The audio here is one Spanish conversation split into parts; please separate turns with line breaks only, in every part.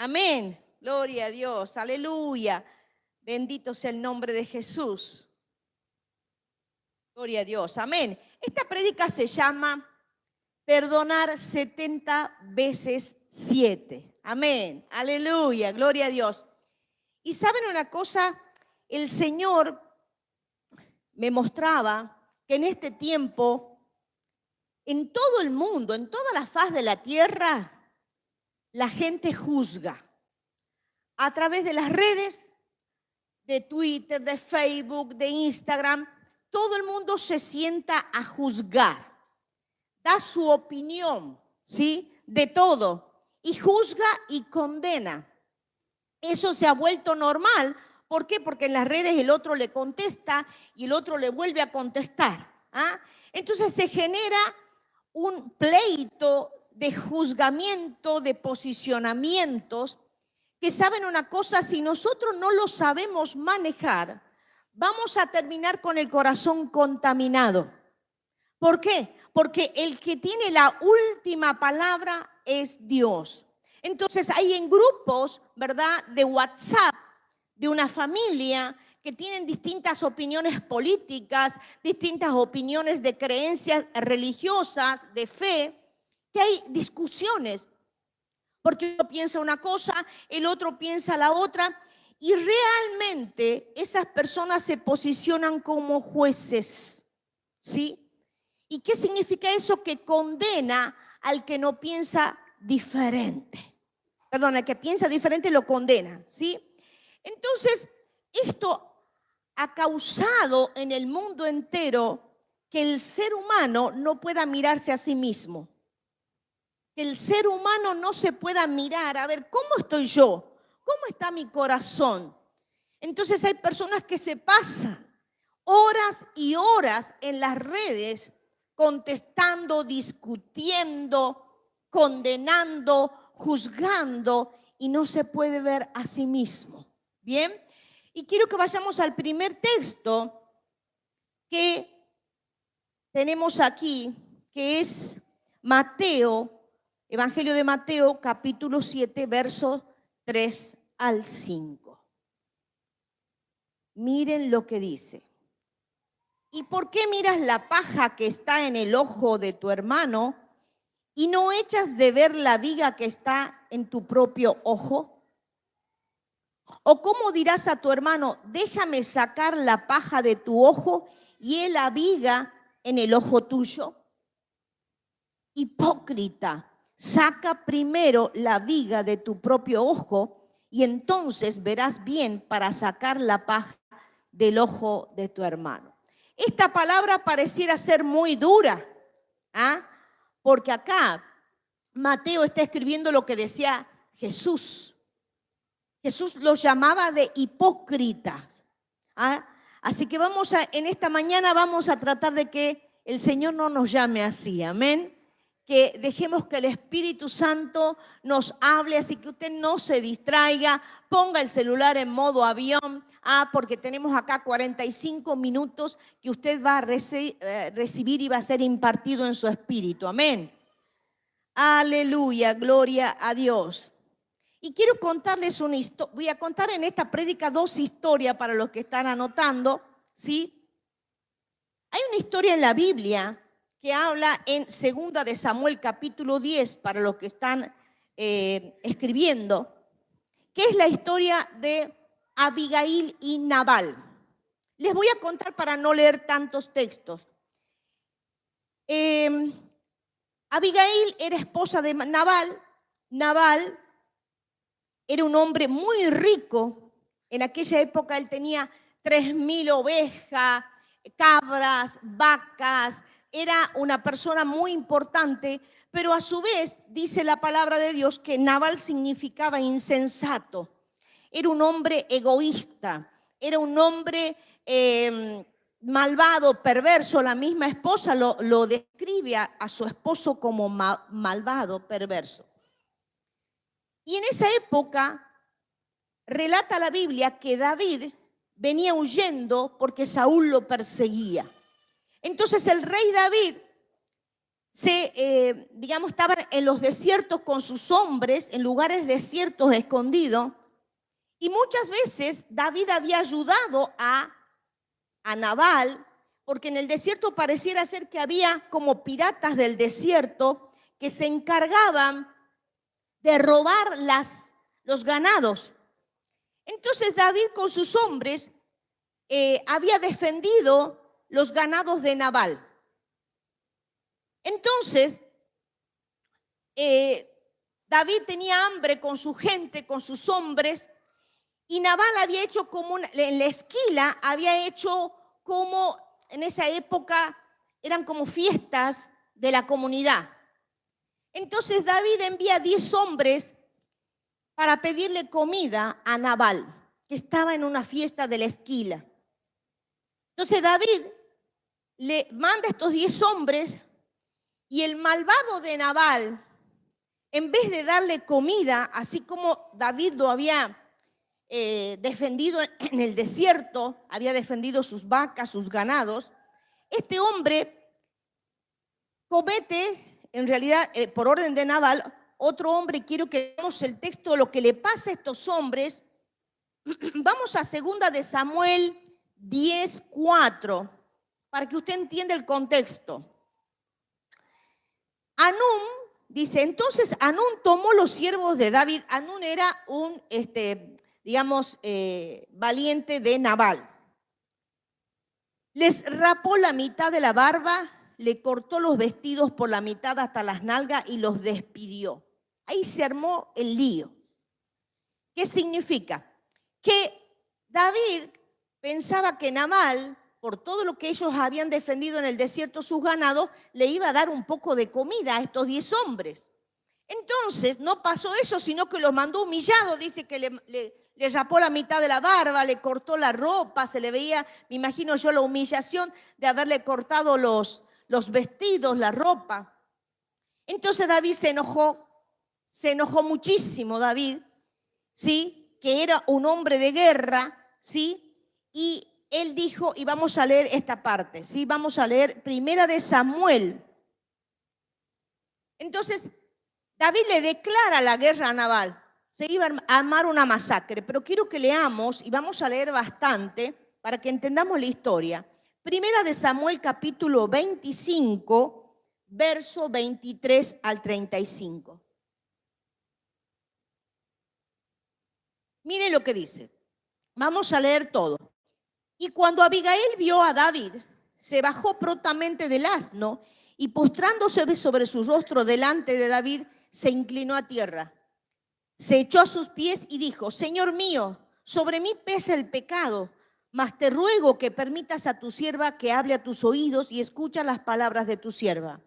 Amén. Gloria a Dios. Aleluya. Bendito sea el nombre de Jesús. Gloria a Dios. Amén. Esta prédica se llama Perdonar 70 veces 7. Amén. Aleluya. Gloria a Dios. Y saben una cosa, el Señor me mostraba que en este tiempo, en todo el mundo, en toda la faz de la tierra, la gente juzga. A través de las redes, de Twitter, de Facebook, de Instagram, todo el mundo se sienta a juzgar. Da su opinión, ¿sí? De todo. Y juzga y condena. Eso se ha vuelto normal. ¿Por qué? Porque en las redes el otro le contesta y el otro le vuelve a contestar. ¿Ah? Entonces se genera un pleito de juzgamiento, de posicionamientos, que saben una cosa, si nosotros no lo sabemos manejar, vamos a terminar con el corazón contaminado. ¿Por qué? Porque el que tiene la última palabra es Dios. Entonces hay en grupos, ¿verdad?, de WhatsApp, de una familia que tienen distintas opiniones políticas, distintas opiniones de creencias religiosas, de fe, que hay discusiones, porque uno piensa una cosa, el otro piensa la otra, y realmente esas personas se posicionan como jueces, ¿sí? ¿Y qué significa eso? Que condena al que no piensa diferente. Perdón, al que piensa diferente lo condena, ¿sí? Entonces, esto ha causado en el mundo entero que el ser humano no pueda mirarse a sí mismo. Que el ser humano no se pueda mirar, a ver, ¿cómo estoy yo? ¿Cómo está mi corazón? Entonces hay personas que se pasan horas y horas en las redes contestando, discutiendo, condenando, juzgando y no se puede ver a sí mismo. ¿Bien? Y quiero que vayamos al primer texto que tenemos aquí, que es Mateo, Evangelio de Mateo, capítulo 7, versos 3 al 5. Miren lo que dice. ¿Y por qué miras la paja que está en el ojo de tu hermano y no echas de ver la viga que está en tu propio ojo? ¿O cómo dirás a tu hermano, déjame sacar la paja de tu ojo y él la viga en el ojo tuyo? Hipócrita, saca primero la viga de tu propio ojo y entonces verás bien para sacar la paja del ojo de tu hermano. Esta palabra pareciera ser muy dura, ¿ah? Porque acá Mateo está escribiendo lo que decía Jesús. Jesús los llamaba de hipócritas. ¿Ah? Así que en esta mañana vamos a tratar de que el Señor no nos llame así, amén. Que dejemos que el Espíritu Santo nos hable, así que usted no se distraiga, ponga el celular en modo avión, porque tenemos acá 45 minutos que usted va a recibir y va a ser impartido en su espíritu, amén. Aleluya, gloria a Dios. Y quiero contarles una historia, voy a contar en esta prédica dos historias para los que están anotando, ¿sí? Hay una historia en la Biblia que habla en 2 de Samuel capítulo 10, para los que están escribiendo, que es la historia de Abigail y Nabal. Les voy a contar para no leer tantos textos. Abigail era esposa de Nabal. Nabal era un hombre muy rico. En aquella época él tenía 3.000 ovejas, cabras, vacas. Era una persona muy importante, pero a su vez dice la palabra de Dios que Nabal significaba insensato. Era un hombre egoísta, era un hombre malvado, perverso. La misma esposa lo describe a su esposo como malvado, perverso. Y en esa época relata la Biblia que David venía huyendo porque Saúl lo perseguía. Entonces el rey David estaban en los desiertos con sus hombres, en lugares desiertos escondidos. Y muchas veces David había ayudado a Nabal, porque en el desierto pareciera ser que había como piratas del desierto que se encargaban de robar los ganados. Entonces David con sus hombres había defendido los ganados de Nabal. Entonces, David tenía hambre con su gente, con sus hombres, y Nabal había hecho en la esquila había hecho como, en esa época, eran como fiestas de la comunidad. Entonces David envía 10 hombres para pedirle comida a Nabal, que estaba en una fiesta de la esquila. Entonces David le manda a estos 10 hombres y el malvado de Nabal, en vez de darle comida, así como David lo había defendido en el desierto, había defendido sus vacas, sus ganados, este hombre comete, en realidad, por orden de Nabal, otro hombre. Quiero que veamos el texto de lo que le pasa a estos hombres. Vamos a 2 de Samuel 10:4, para que usted entienda el contexto. Anún, dice, entonces Anún tomó los siervos de David. Anún era un, valiente de Nabal. Les rapó la mitad de la barba, le cortó los vestidos por la mitad hasta las nalgas y los despidió. Ahí se armó el lío. ¿Qué significa? Que David pensaba que Nabal, por todo lo que ellos habían defendido en el desierto sus ganados, le iba a dar un poco de comida a estos 10 hombres. Entonces no pasó eso, sino que los mandó humillados. Dice que le rapó la mitad de la barba, le cortó la ropa, se le veía, me imagino yo, la humillación de haberle cortado los vestidos, la ropa. Entonces David se enojó muchísimo David, ¿sí? Que era un hombre de guerra, ¿sí? Y él dijo, y vamos a leer esta parte, ¿sí? Vamos a leer 1 de Samuel. Entonces, David le declara la guerra a Nabal. Se iba a armar una masacre, pero quiero que leamos, y vamos a leer bastante, para que entendamos la historia. 1 de Samuel, capítulo 25, verso 23 al 35. Mire lo que dice. Vamos a leer todo. Y cuando Abigail vio a David, se bajó prontamente del asno y postrándose sobre su rostro delante de David, se inclinó a tierra. Se echó a sus pies y dijo, Señor mío, sobre mí pesa el pecado, mas te ruego que permitas a tu sierva que hable a tus oídos y escucha las palabras de tu sierva.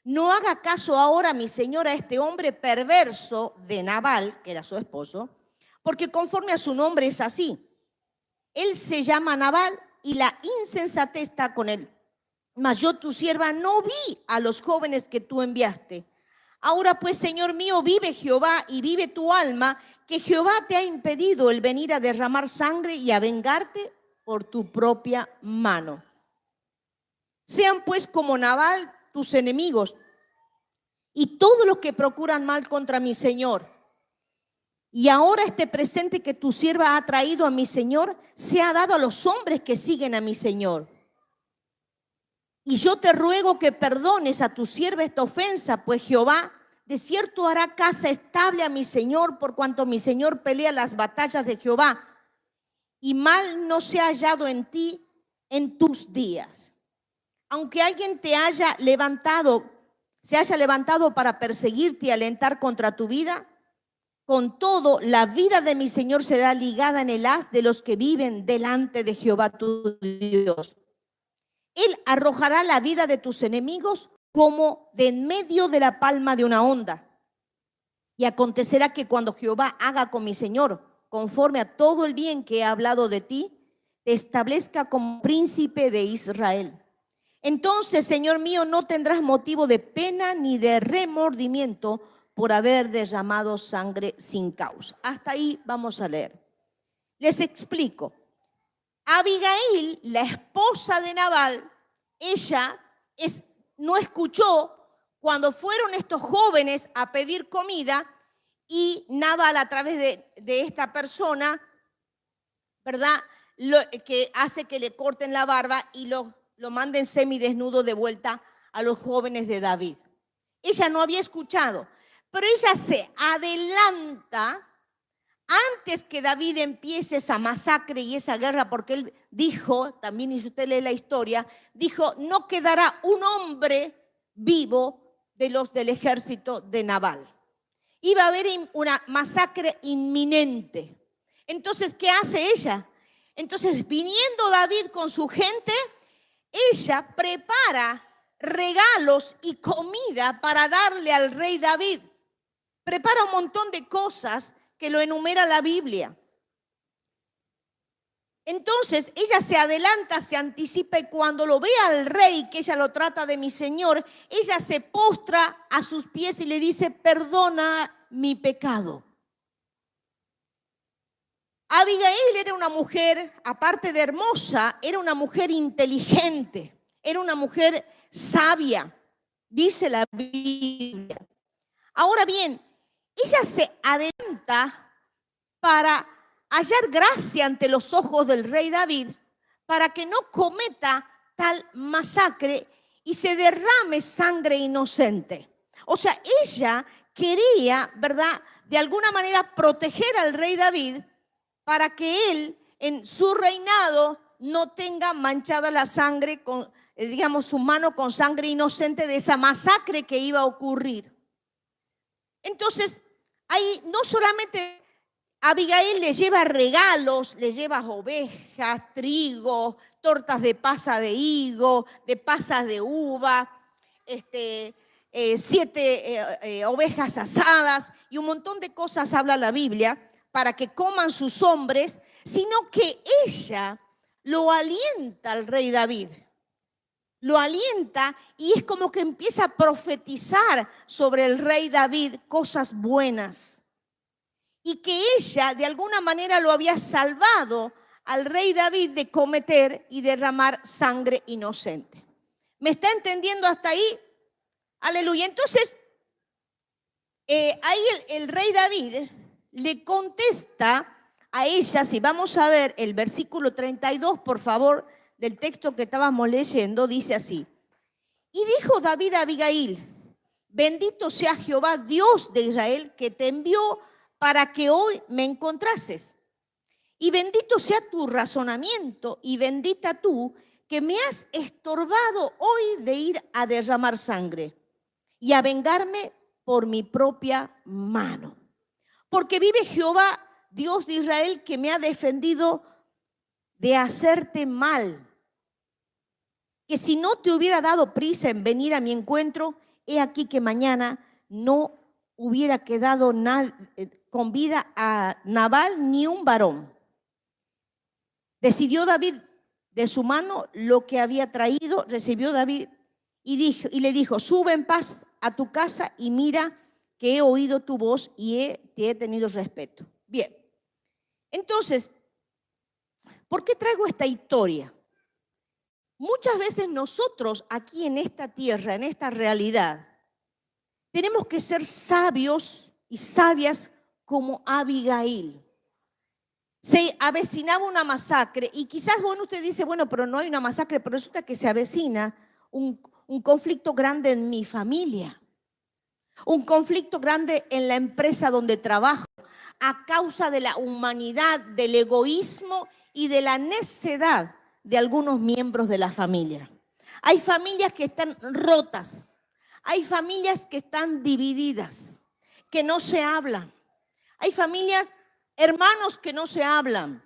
No haga caso ahora, mi señor, a este hombre perverso de Nabal, que era su esposo, porque conforme a su nombre es así. Él se llama Nabal y la insensatez está con él. Mas yo, tu sierva, no vi a los jóvenes que tú enviaste. Ahora pues, Señor mío, vive Jehová y vive tu alma, que Jehová te ha impedido el venir a derramar sangre y a vengarte por tu propia mano. Sean pues como Nabal tus enemigos y todos los que procuran mal contra mi Señor. Y ahora este presente que tu sierva ha traído a mi Señor se ha dado a los hombres que siguen a mi Señor. Y yo te ruego que perdones a tu sierva esta ofensa, pues Jehová de cierto hará casa estable a mi Señor, por cuanto mi Señor pelea las batallas de Jehová, y mal no se ha hallado en ti en tus días. Aunque alguien se haya levantado para perseguirte y alentar contra tu vida, con todo, la vida de mi Señor será ligada en el haz de los que viven delante de Jehová tu Dios. Él arrojará la vida de tus enemigos como de en medio de la palma de una onda. Y acontecerá que cuando Jehová haga con mi Señor, conforme a todo el bien que he hablado de ti, te establezca como príncipe de Israel. Entonces, Señor mío, no tendrás motivo de pena ni de remordimiento por haber derramado sangre sin causa. Hasta ahí vamos a leer. Les explico. Abigail, la esposa de Nabal, ella no escuchó cuando fueron estos jóvenes a pedir comida y Nabal a través de esta persona, ¿verdad?, que hace que le corten la barba y lo manden semidesnudo de vuelta a los jóvenes de David. Ella no había escuchado, pero ella se adelanta antes que David empiece esa masacre y esa guerra, porque él dijo, también y si usted lee la historia, dijo, no quedará un hombre vivo de los del ejército de Nabal. Iba a haber una masacre inminente. Entonces, ¿qué hace ella? Entonces, viniendo David con su gente, ella prepara regalos y comida para darle al rey David. Prepara un montón de cosas que lo enumera la Biblia. Entonces ella se adelanta, se anticipa y cuando lo ve al rey, que ella lo trata de mi señor, ella se postra a sus pies y le dice, perdona mi pecado. Abigail era una mujer, aparte de hermosa, era una mujer inteligente, era una mujer sabia, dice la Biblia. Ahora bien, ella se adelanta para hallar gracia ante los ojos del rey David, para que no cometa tal masacre y se derrame sangre inocente. O sea, ella quería, ¿verdad?, de alguna manera proteger al rey David para que él en su reinado no tenga manchada la sangre, digamos, su mano con sangre inocente de esa masacre que iba a ocurrir. Entonces, ahí no solamente Abigail le lleva regalos, le lleva ovejas, trigo, tortas de pasa de higo, de pasas de uva, 7 ovejas asadas y un montón de cosas habla la Biblia para que coman sus hombres, sino que ella lo alienta al rey David. Lo alienta y es como que empieza a profetizar sobre el rey David cosas buenas. Y que ella de alguna manera lo había salvado al rey David de cometer y derramar sangre inocente. ¿Me está entendiendo hasta ahí? Aleluya. Entonces, ahí el rey David le contesta a ella, si vamos a ver el versículo 32, por favor, del texto que estábamos leyendo, dice así. Y dijo David a Abigail, bendito sea Jehová, Dios de Israel, que te envió para que hoy me encontrases. Y bendito sea tu razonamiento y bendita tú que me has estorbado hoy de ir a derramar sangre y a vengarme por mi propia mano. Porque vive Jehová, Dios de Israel, que me ha defendido de hacerte mal. Que si no te hubiera dado prisa en venir a mi encuentro, he aquí que mañana no hubiera quedado con vida a Nabal ni un varón. Decidió David de su mano lo que había traído, recibió David y le dijo, sube en paz a tu casa y mira que he oído tu voz y te he tenido respeto. Bien, entonces, ¿por qué traigo esta historia? Muchas veces nosotros aquí en esta tierra, en esta realidad, tenemos que ser sabios y sabias como Abigail. Se avecinaba una masacre y quizás, bueno, usted dice, bueno, pero no hay una masacre, pero resulta que se avecina un conflicto grande en mi familia, un conflicto grande en la empresa donde trabajo, a causa de la humanidad, del egoísmo y de la necedad de algunos miembros de la familia. Hay familias que están rotas, hay familias que están divididas, que no se hablan. Hay familias, hermanos que no se hablan,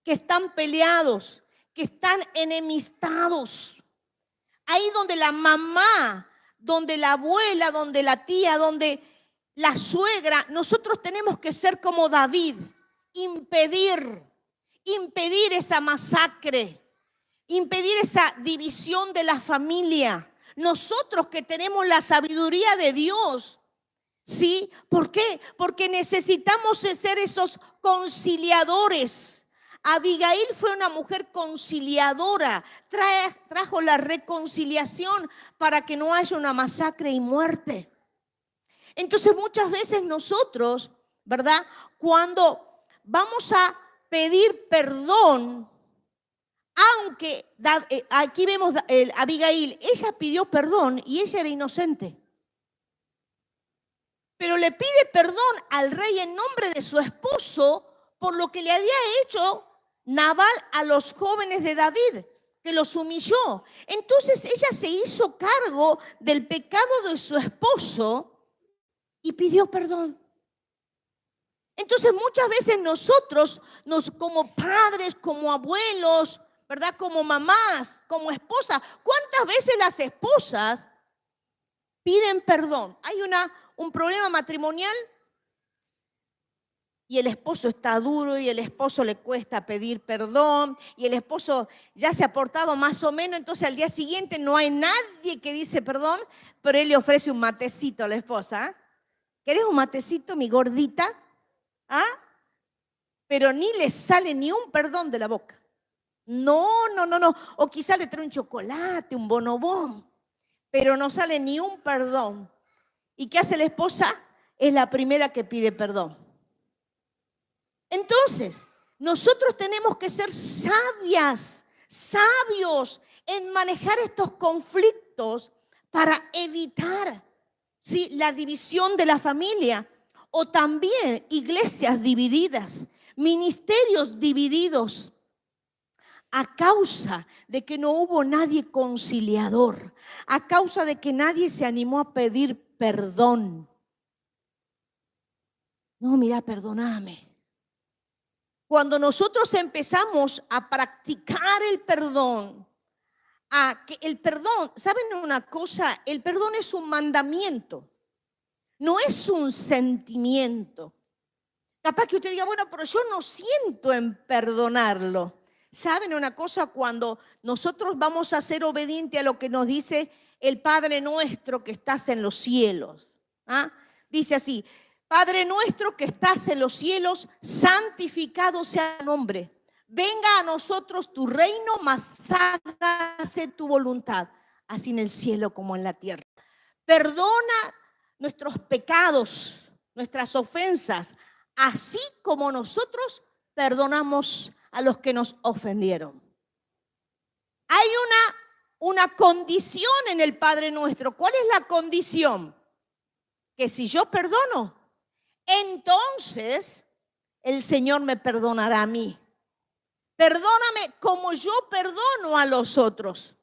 que están peleados, que están enemistados. Ahí donde la mamá, donde la abuela, donde la tía, donde la suegra, nosotros tenemos que ser como David, impedir esa masacre, impedir esa división de la familia. Nosotros que tenemos la sabiduría de Dios, ¿sí? ¿Por qué? Porque necesitamos ser esos conciliadores, Abigail fue una mujer conciliadora, trajo la reconciliación para que no haya una masacre y muerte. Entonces muchas veces nosotros, ¿verdad? Cuando vamos a pedir perdón, aunque aquí vemos Abigail, ella pidió perdón y ella era inocente. Pero le pide perdón al rey en nombre de su esposo por lo que le había hecho Nabal a los jóvenes de David, que los humilló. Entonces ella se hizo cargo del pecado de su esposo y pidió perdón. Entonces muchas veces nosotros, como padres, como abuelos, ¿verdad? Como mamás, como esposas, ¿cuántas veces las esposas piden perdón? Hay un problema matrimonial y el esposo está duro y el esposo le cuesta pedir perdón y el esposo ya se ha portado más o menos, entonces al día siguiente no hay nadie que dice perdón, pero él le ofrece un matecito a la esposa. ¿Querés un matecito, mi gordita? ¿Ah? Pero ni le sale ni un perdón de la boca. No. O quizá le trae un chocolate, un bonobón, pero no sale ni un perdón. ¿Y qué hace la esposa? Es la primera que pide perdón. Entonces, nosotros tenemos que ser sabios en manejar estos conflictos para evitar, ¿sí?, la división de la familia o también iglesias divididas, ministerios divididos a causa de que no hubo nadie conciliador, a causa de que nadie se animó a pedir perdón. No, mira, perdóname. Cuando nosotros empezamos a practicar el perdón, ¿saben una cosa? El perdón es un mandamiento, no es un sentimiento. Capaz que usted diga, bueno, pero yo no siento en perdonarlo. ¿Saben una cosa? Cuando nosotros vamos a ser obedientes a lo que nos dice el Padre nuestro que estás en los cielos. ¿Ah? Dice así: Padre nuestro que estás en los cielos, santificado sea tu nombre. Venga a nosotros tu reino, mas hágase tu voluntad, así en el cielo como en la tierra. Perdona nuestros pecados, nuestras ofensas, así como nosotros perdonamos a los que nos ofendieron. Hay una condición en el Padre nuestro. ¿Cuál es la condición? Que si yo perdono, entonces el Señor me perdonará a mí. Perdóname como yo perdono a los otros.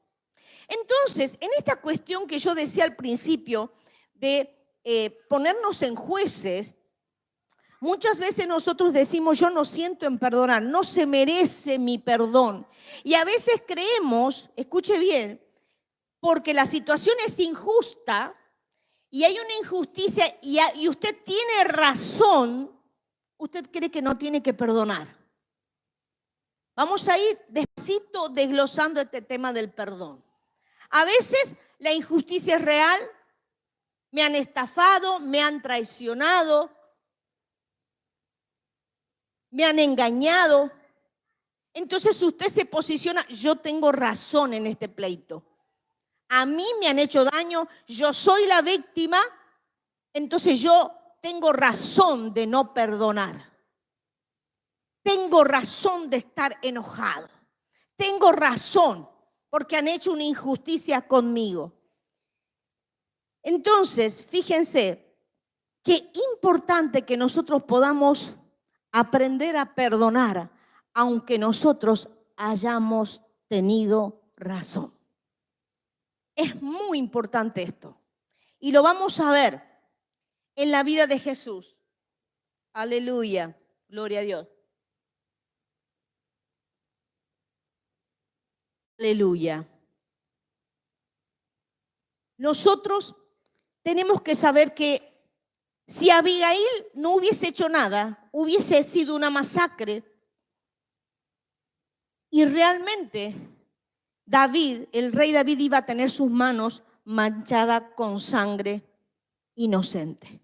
Entonces, en esta cuestión que yo decía al principio de ponernos en jueces, muchas veces nosotros decimos, yo no siento en perdonar, no se merece mi perdón. Y a veces creemos, escuche bien, porque la situación es injusta, y hay una injusticia y usted tiene razón, usted cree que no tiene que perdonar. Vamos a ir despacito desglosando este tema del perdón. A veces la injusticia es real, me han estafado, me han traicionado, me han engañado. Entonces usted se posiciona, yo tengo razón en este pleito. A mí me han hecho daño, yo soy la víctima, entonces yo tengo razón de no perdonar. Tengo razón de estar enojado. Tengo razón porque han hecho una injusticia conmigo. Entonces, fíjense qué importante que nosotros podamos aprender a perdonar, aunque nosotros hayamos tenido razón. Es muy importante esto. Y lo vamos a ver en la vida de Jesús. Aleluya, gloria a Dios. Aleluya. Nosotros tenemos que saber que si Abigail no hubiese hecho nada, hubiese sido una masacre. Y realmente David, el rey David, iba a tener sus manos manchadas con sangre inocente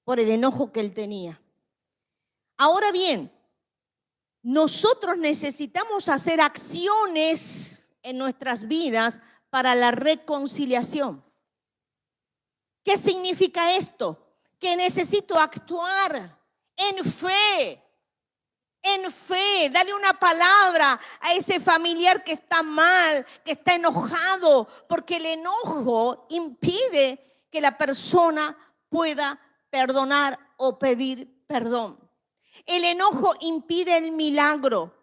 por el enojo que él tenía. Ahora bien, nosotros necesitamos hacer acciones en nuestras vidas para la reconciliación. ¿Qué significa esto? Que necesito actuar en fe. En fe, dale una palabra a ese familiar que está mal, que está enojado, porque el enojo impide que la persona pueda perdonar o pedir perdón. El enojo impide el milagro.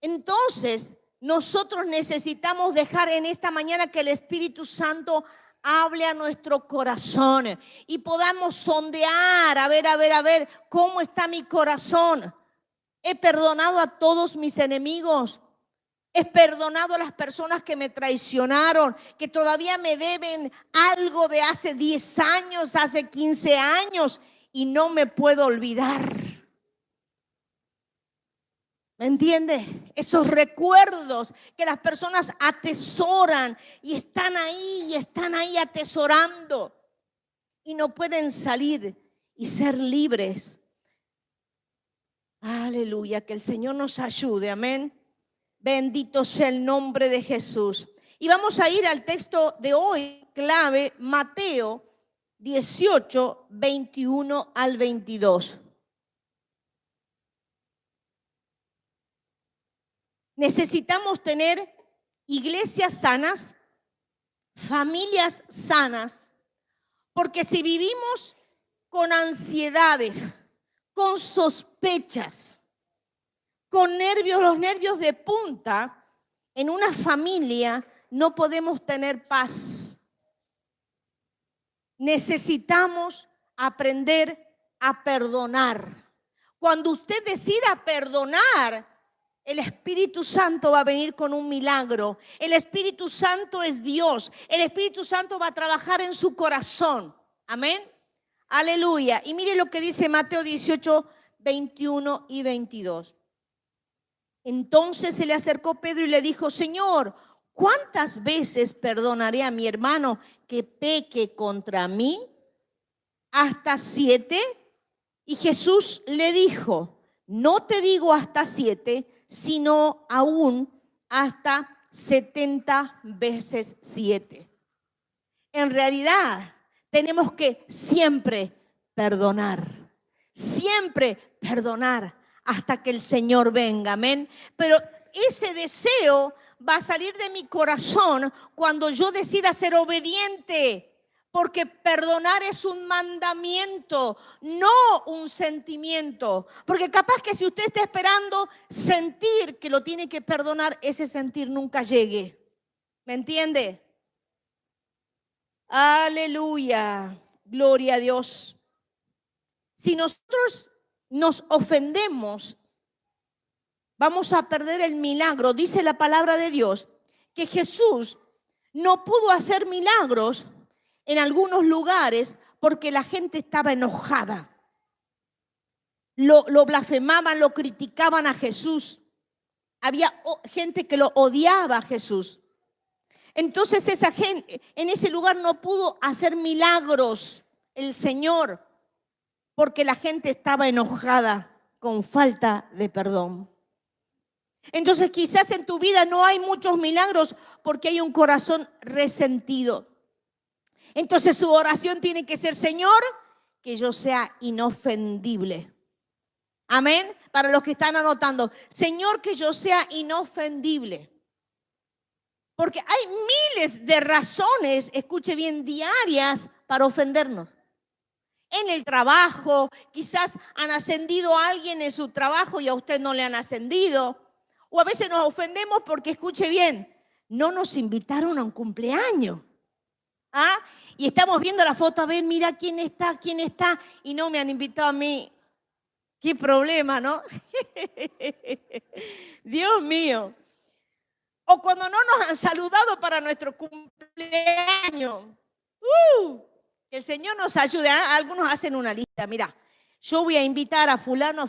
Entonces, nosotros necesitamos dejar en esta mañana que el Espíritu Santo hable a nuestro corazón y podamos sondear, a ver, cómo está mi corazón. He perdonado a todos mis enemigos. He perdonado a las personas que me traicionaron, que todavía me deben algo de hace 10 años, hace 15 años y no me puedo olvidar. ¿Me entiende? Esos recuerdos que las personas atesoran y están ahí atesorando y no pueden salir y ser libres. Aleluya, que el Señor nos ayude, amén. Bendito sea el nombre de Jesús. Y vamos a ir al texto de hoy, clave, Mateo 18, 21 al 22. Necesitamos tener iglesias sanas, familias sanas, porque si vivimos con ansiedades, con sospechas, con nervios, los nervios de punta, en una familia no podemos tener paz. Necesitamos aprender a perdonar. Cuando usted decida perdonar, el Espíritu Santo va a venir con un milagro. El Espíritu Santo es Dios. El Espíritu Santo va a trabajar en su corazón. Amén. Aleluya. Y mire lo que dice Mateo 18, 21 y 22. Entonces se le acercó Pedro y le dijo: Señor, ¿cuántas veces perdonaré a mi hermano que peque contra mí? ¿Hasta 7? Y Jesús le dijo: no te digo hasta 7, sino aún hasta 70 veces 7. En realidad, tenemos que siempre perdonar hasta que el Señor venga, amén. Pero ese deseo va a salir de mi corazón cuando yo decida ser obediente. Porque perdonar es un mandamiento, no un sentimiento. Porque capaz que si usted está esperando sentir que lo tiene que perdonar, ese sentir nunca llegue. ¿Me entiende? Aleluya, gloria a Dios. Si nosotros nos ofendemos, vamos a perder el milagro. Dice la palabra de Dios que Jesús no pudo hacer milagros en algunos lugares porque la gente estaba enojada. Lo blasfemaban, lo criticaban a Jesús. Había gente que lo odiaba a Jesús. Entonces esa gente en ese lugar no pudo hacer milagros el Señor porque la gente estaba enojada con falta de perdón. Entonces quizás en tu vida no hay muchos milagros porque hay un corazón resentido. Entonces su oración tiene que ser: Señor, que yo sea inofendible. Amén. Para los que están anotando, Señor, que yo sea inofendible. Porque hay miles de razones, escuche bien, diarias para ofendernos. En el trabajo, quizás han ascendido a alguien en su trabajo y a usted no le han ascendido. O a veces nos ofendemos porque, escuche bien, no nos invitaron a un cumpleaños. ¿Ah? Y estamos viendo la foto, a ver, mira quién está, y no me han invitado a mí. Qué problema, ¿no? Dios mío. O cuando no nos han saludado para nuestro cumpleaños. Que el Señor nos ayude. Algunos hacen una lista. Mira, yo voy a invitar a fulano,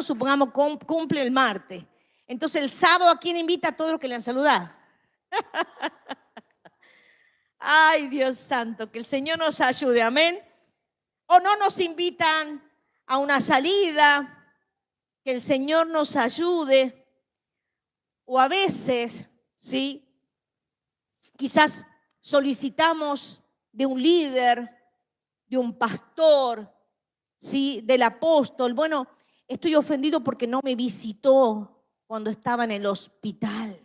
supongamos cumple el martes. Entonces el sábado, ¿a quién invita? A todos los que le han saludado. Ay, Dios santo, que el Señor nos ayude, amén. O no nos invitan a una salida, que el Señor nos ayude, o a veces, ¿sí? Quizás solicitamos de un líder, de un pastor, ¿sí? Del apóstol. Bueno, estoy ofendido porque no me visitó cuando estaba en el hospital.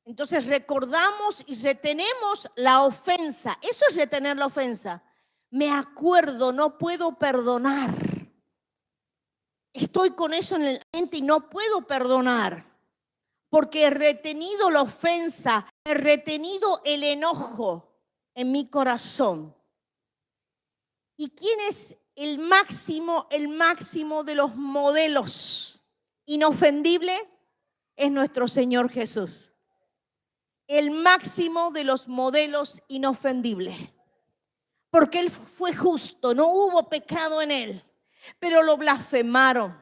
Entonces recordamos y retenemos la ofensa. Eso es retener la ofensa. Me acuerdo, no puedo perdonar. Estoy con eso en la mente y no puedo perdonar. Porque he retenido la ofensa, he retenido el enojo en mi corazón. ¿Y quién es el máximo de los modelos inofendible? Es nuestro Señor Jesús. El máximo de los modelos inofendibles. Porque Él fue justo, no hubo pecado en Él. Pero lo blasfemaron,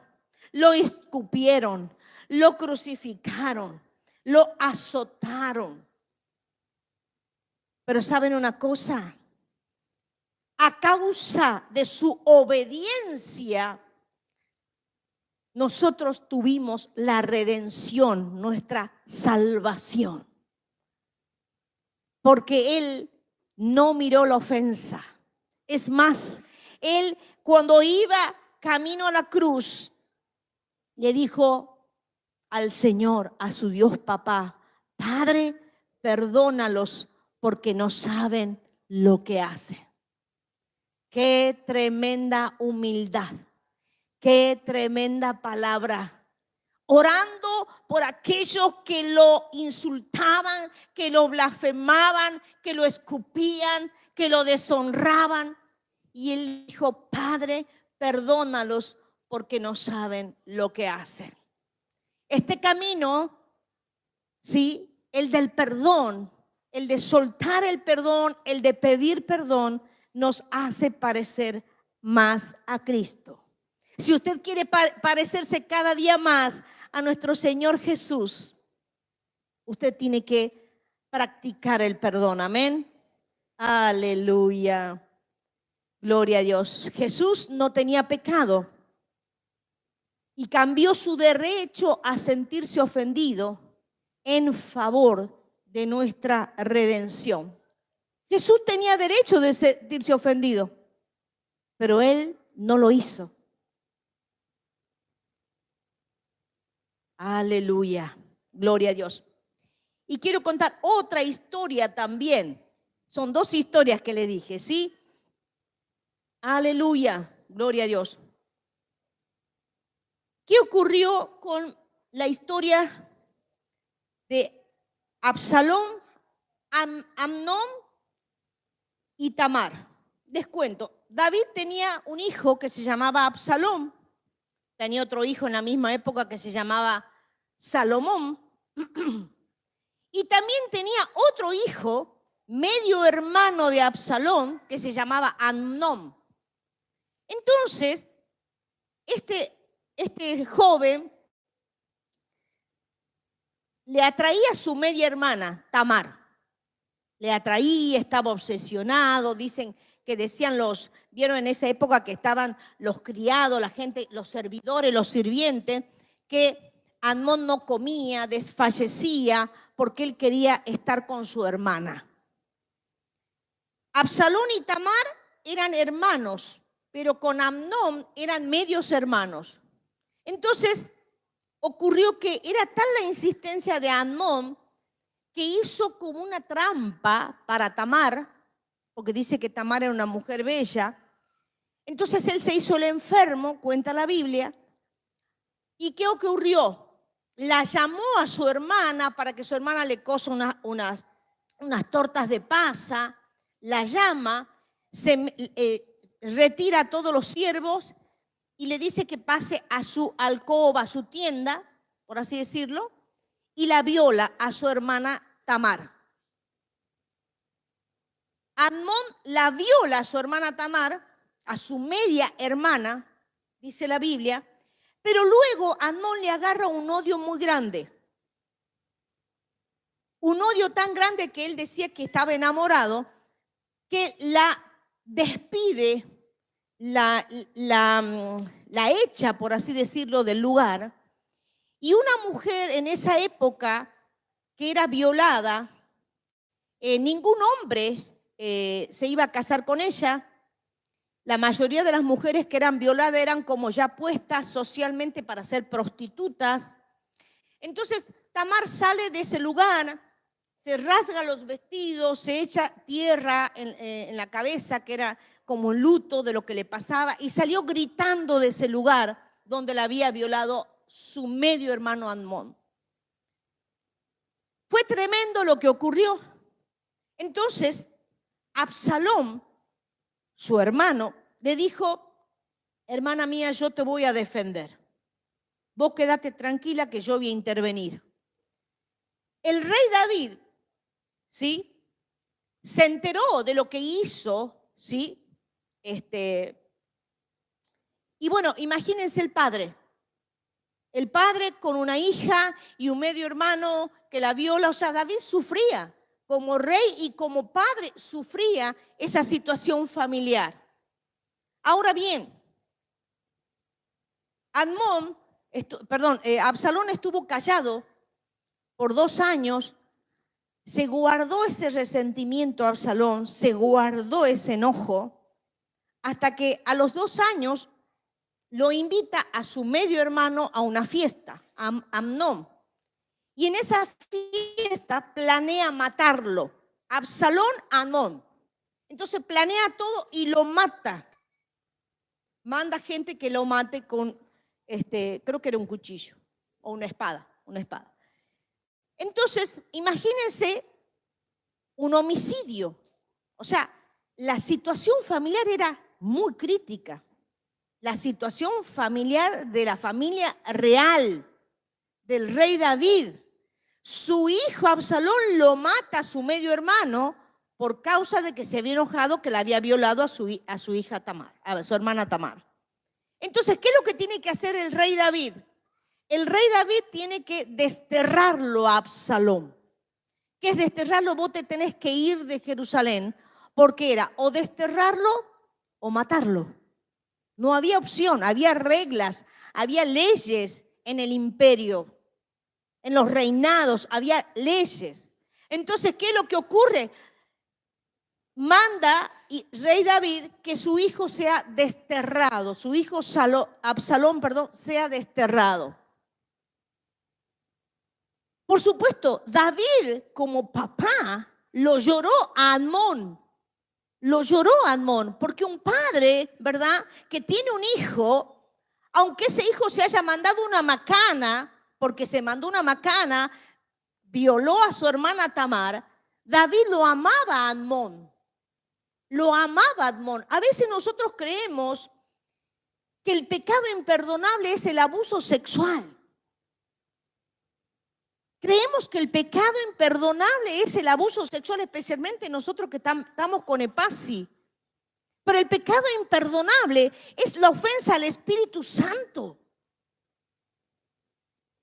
lo escupieron, lo crucificaron, lo azotaron. Pero ¿saben una cosa? A causa de su obediencia, nosotros tuvimos la redención, nuestra salvación. Porque Él no miró la ofensa. Es más, Él cuando iba camino a la cruz, le dijo al Señor, a su Dios Papá: Padre, perdónalos porque no saben lo que hacen. Qué tremenda humildad, qué tremenda palabra. Orando por aquellos que lo insultaban, que lo blasfemaban, que lo escupían, que lo deshonraban. Y Él dijo: Padre, perdónalos porque no saben lo que hacen. Este camino, ¿sí? El del perdón, el de soltar el perdón, el de pedir perdón, nos hace parecer más a Cristo. Si usted quiere parecerse cada día más a nuestro Señor Jesús, usted tiene que practicar el perdón. Amén. Aleluya. Gloria a Dios. Jesús no tenía pecado y cambió su derecho a sentirse ofendido en favor de nuestra redención. Jesús tenía derecho de sentirse ofendido, pero Él no lo hizo. Aleluya, gloria a Dios. Y quiero contar otra historia también. Son dos historias que le dije, ¿sí? Aleluya, gloria a Dios. ¿Qué ocurrió con la historia de Absalón, Amnón y Tamar? Les cuento, David tenía un hijo que se llamaba Absalón, tenía otro hijo en la misma época que se llamaba Salomón, y también tenía otro hijo, medio hermano de Absalón, que se llamaba Amnón. Entonces, este joven le atraía a su media hermana, Tamar. Le atraía, estaba obsesionado. Dicen que decían vieron en esa época que estaban los criados, la gente, los servidores, los sirvientes, que Amnón no comía, desfallecía porque él quería estar con su hermana. Absalón y Tamar eran hermanos, pero con Amnón eran medios hermanos. Entonces ocurrió que era tal la insistencia de Amnón que hizo como una trampa para Tamar, porque dice que Tamar era una mujer bella. Entonces él se hizo el enfermo, cuenta la Biblia. ¿Y qué ocurrió? La llamó a su hermana para que su hermana le cosa unas tortas de pasa. La llama, retira a todos los siervos y le dice que pase a su alcoba, a su tienda, por así decirlo, y la viola a su hermana Tamar. Amnón la viola a su hermana Tamar, a su media hermana, dice la Biblia, pero luego Amnón le agarra un odio muy grande. Un odio tan grande que él decía que estaba enamorado, que la despide, la hecha, por así decirlo, del lugar. Y una mujer en esa época que era violada, ningún hombre se iba a casar con ella. La mayoría de las mujeres que eran violadas eran como ya puestas socialmente para ser prostitutas. Entonces Tamar sale de ese lugar, se rasga los vestidos, se echa tierra en la cabeza, que era como un luto de lo que le pasaba, y salió gritando de ese lugar donde la había violado su medio hermano Amnón. Fue tremendo lo que ocurrió. Entonces Absalón, su hermano, le dijo: hermana mía, yo te voy a defender. Vos quédate tranquila que yo voy a intervenir. El rey David, ¿sí?, se enteró de lo que hizo, ¿sí? Y bueno, imagínense el padre con una hija y un medio hermano que la viola. O sea, David sufría como rey y como padre, sufría esa situación familiar. Ahora bien, Absalón estuvo callado por 2 años, se guardó ese resentimiento Absalón, se guardó ese enojo, hasta que a los 2 años lo invita a su medio hermano a una fiesta, Amnón. Y en esa fiesta planea matarlo, Absalón a Amnón. Entonces planea todo y lo mata. Manda gente que lo mate con, creo que era un cuchillo o una espada. Entonces, imagínense un homicidio. O sea, la situación familiar era muy crítica. La situación familiar de la familia real del rey David. Su hijo Absalón lo mata a su medio hermano por causa de que se había enojado que la había violado a su hija Tamar, a su hermana Tamar. Entonces, ¿qué es lo que tiene que hacer el rey David? El rey David tiene que desterrarlo a Absalón. ¿Qué es desterrarlo? Vos te tenés que ir de Jerusalén, porque era o desterrarlo o matarlo. No había opción, había reglas, había leyes en el imperio, en los reinados había leyes. Entonces, ¿qué es lo que ocurre? Manda rey David que su hijo sea desterrado, su hijo Absalón, sea desterrado. Por supuesto, David como papá lo lloró a Amnón. Lo lloró a Amnón, porque un padre, ¿verdad?, que tiene un hijo, aunque ese hijo se haya mandado una macana, porque se mandó una macana, violó a su hermana Tamar, David lo amaba a Amnón. Lo amaba a Amnón. A veces nosotros creemos que el pecado imperdonable es el abuso sexual. Creemos que el pecado imperdonable es el abuso sexual, especialmente nosotros que estamos con Epasi. Pero el pecado imperdonable es la ofensa al Espíritu Santo.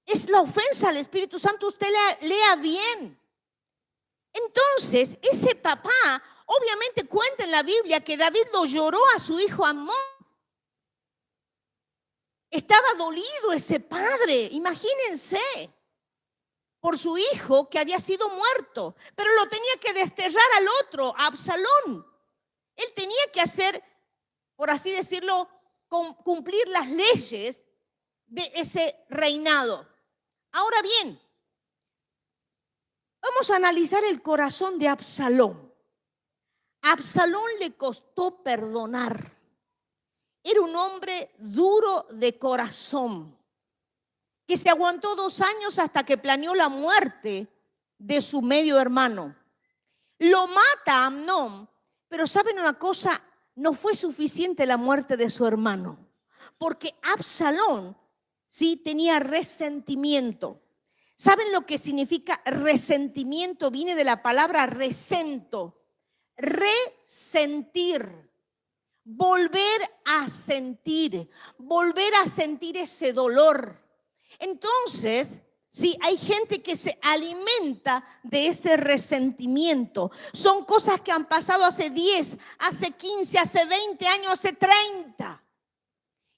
Es la ofensa al Espíritu Santo. Usted lea bien. Entonces, ese papá, obviamente cuenta en la Biblia que David lo lloró a su hijo Amnón. Estaba dolido ese padre, imagínense, por su hijo que había sido muerto, pero lo tenía que desterrar al otro, a Absalón. Él tenía que hacer, por así decirlo, cumplir las leyes de ese reinado. Ahora bien, vamos a analizar el corazón de Absalón. A Absalón le costó perdonar. Era un hombre duro de corazón, que se aguantó 2 años hasta que planeó la muerte de su medio hermano. Lo mata a Amnón, pero ¿saben una cosa? No fue suficiente la muerte de su hermano, porque Absalón sí tenía resentimiento. ¿Saben lo que significa resentimiento? Viene de la palabra resento, resentir. Volver a sentir ese dolor. Entonces, Sí, hay gente que se alimenta de ese resentimiento. Son cosas que han pasado hace 10, hace 15, hace 20 años, hace 30.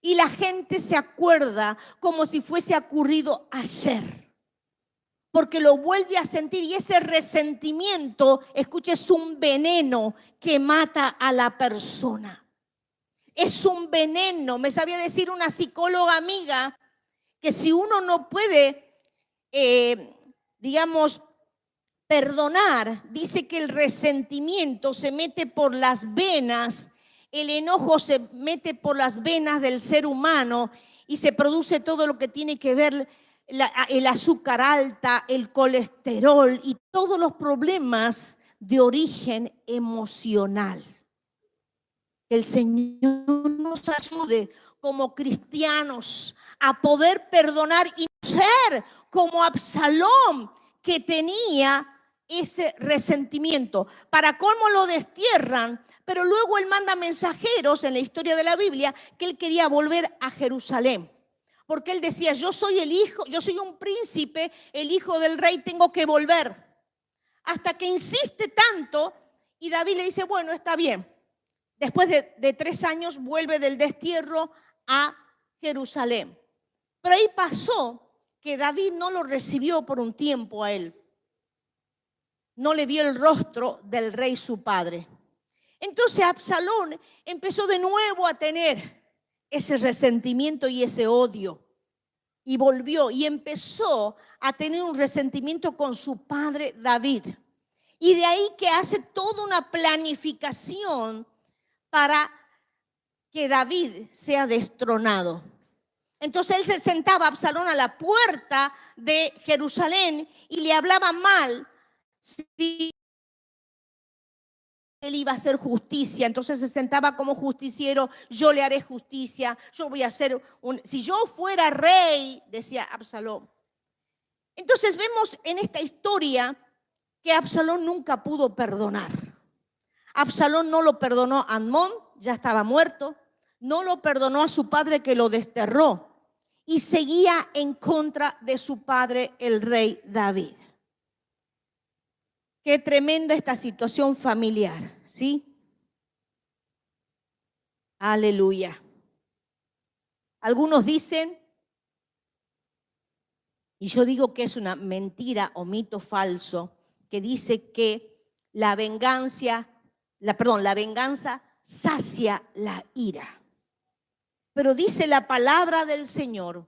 Y la gente se acuerda como si fuese ocurrido ayer. Porque lo vuelve a sentir y ese resentimiento, escuche, es un veneno que mata a la persona. Es un veneno. Me sabía decir una psicóloga amiga que si uno no puede, perdonar, dice que el resentimiento se mete por las venas, el enojo se mete por las venas del ser humano y se produce todo lo que tiene que ver el azúcar alta, el colesterol y todos los problemas de origen emocional. Que el Señor nos ayude como cristianos a poder perdonar y no ser como Absalón, que tenía ese resentimiento. Para cómo lo destierran, pero luego él manda mensajeros en la historia de la Biblia que él quería volver a Jerusalén. Porque él decía, yo soy el hijo, yo soy un príncipe, el hijo del rey, tengo que volver. Hasta que insiste tanto y David le dice, bueno, está bien. Después de 3 años vuelve del destierro a Jerusalén. Pero ahí pasó que David no lo recibió por un tiempo a él. No le vio el rostro del rey su padre. Entonces Absalón empezó de nuevo a tener ese resentimiento y ese odio. Y volvió y empezó a tener un resentimiento con su padre David. Y de ahí que hace toda una planificación para que David sea destronado. Entonces él se sentaba, Absalón, a la puerta de Jerusalén y le hablaba mal si él iba a hacer justicia. Entonces se sentaba como justiciero, yo le haré justicia, yo voy a hacer si yo fuera rey, decía Absalón. Entonces vemos en esta historia que Absalón nunca pudo perdonar. Absalón no lo perdonó a Amnón, ya estaba muerto, no lo perdonó a su padre que lo desterró y seguía en contra de su padre, el rey David. Qué tremenda esta situación familiar, ¿sí? Aleluya. Algunos dicen, y yo digo que es una mentira o mito falso, que dice que la venganza sacia la ira. Pero dice la palabra del Señor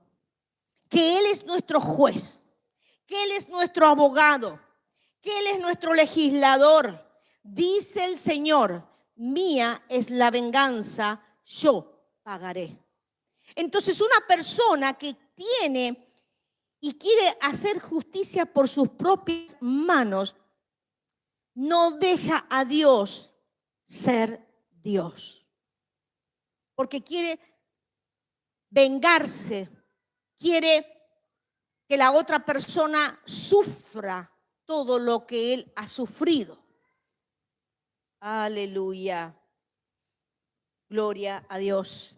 que Él es nuestro juez, que Él es nuestro abogado, que Él es nuestro legislador. Dice el Señor, mía es la venganza, yo pagaré. Entonces una persona que tiene y quiere hacer justicia por sus propias manos, no deja a Dios ser Dios. Porque quiere vengarse, quiere que la otra persona sufra todo lo que él ha sufrido. Aleluya. Gloria a Dios.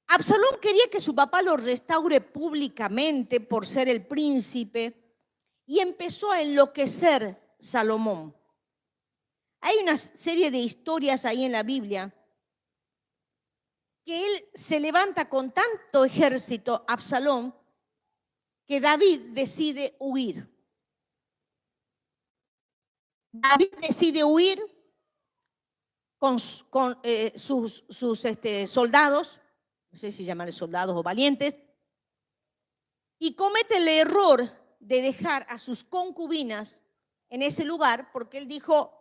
Absalón quería que su papá lo restaure públicamente por ser el príncipe y empezó a enloquecer Salomón. Hay una serie de historias ahí en la Biblia que él se levanta con tanto ejército, Absalón, que David decide huir. David decide huir con sus soldados, no sé si llamarle soldados o valientes, y comete el error de dejar a sus concubinas en ese lugar porque él dijo,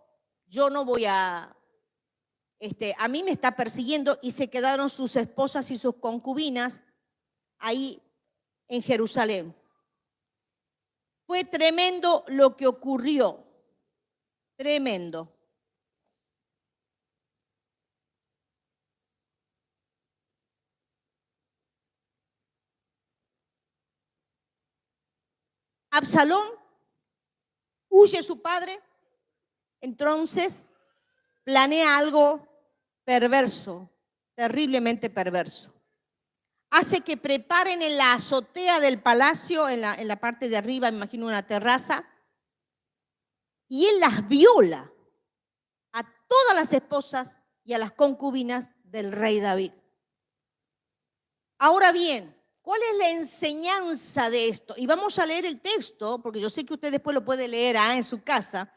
yo no voy a mí me está persiguiendo, y se quedaron sus esposas y sus concubinas ahí en Jerusalén. Fue tremendo lo que ocurrió, tremendo. Absalón huye su padre, entonces planea algo perverso, terriblemente perverso. hace que preparen en la azotea del palacio, en la parte de arriba, me imagino una terraza, y él las viola a todas las esposas y a las concubinas del rey David. Ahora bien, ¿cuál es la enseñanza de esto? Y vamos a leer el texto, porque yo sé que usted después lo puede leer en su casa.